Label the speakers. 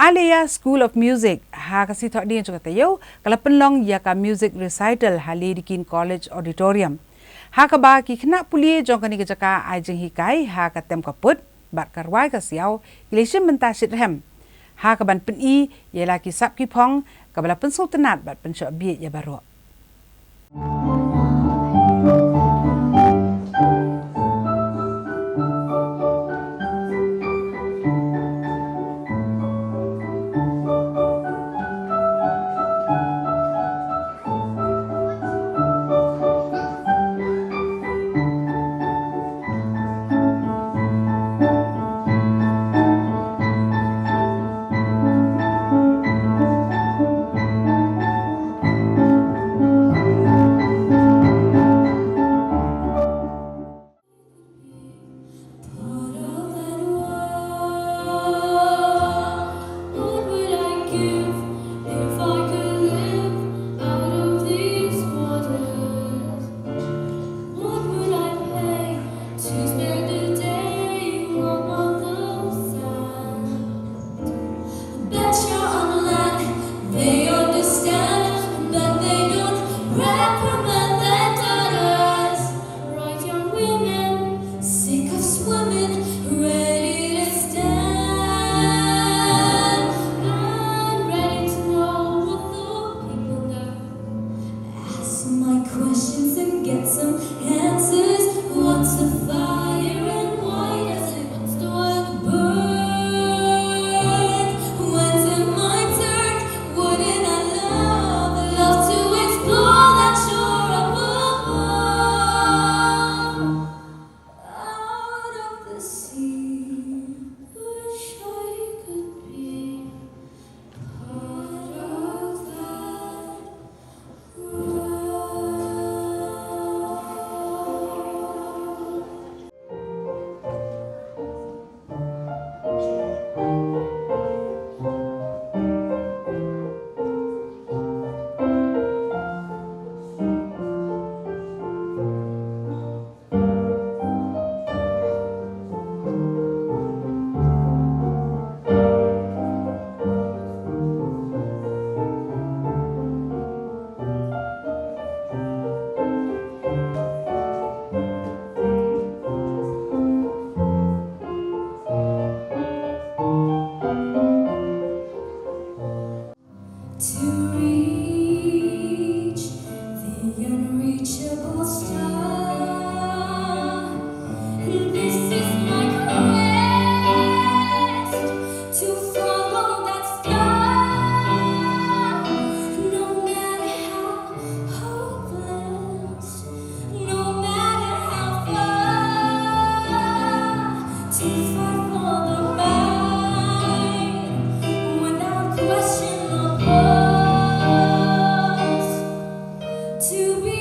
Speaker 1: Alia School of Music ha kasi thok din chok tayo kala penlong ya ka music recital hali dikin college auditorium ha ka ba ki khna pulie jong kani ka jaka ai jing hi kai ha ka tem ka put bat karwai ka siao election menta sit hem ha ka ban pen i yela ki sap ki phong ka bala pen sultanat bat pen cho bi ya baro
Speaker 2: to be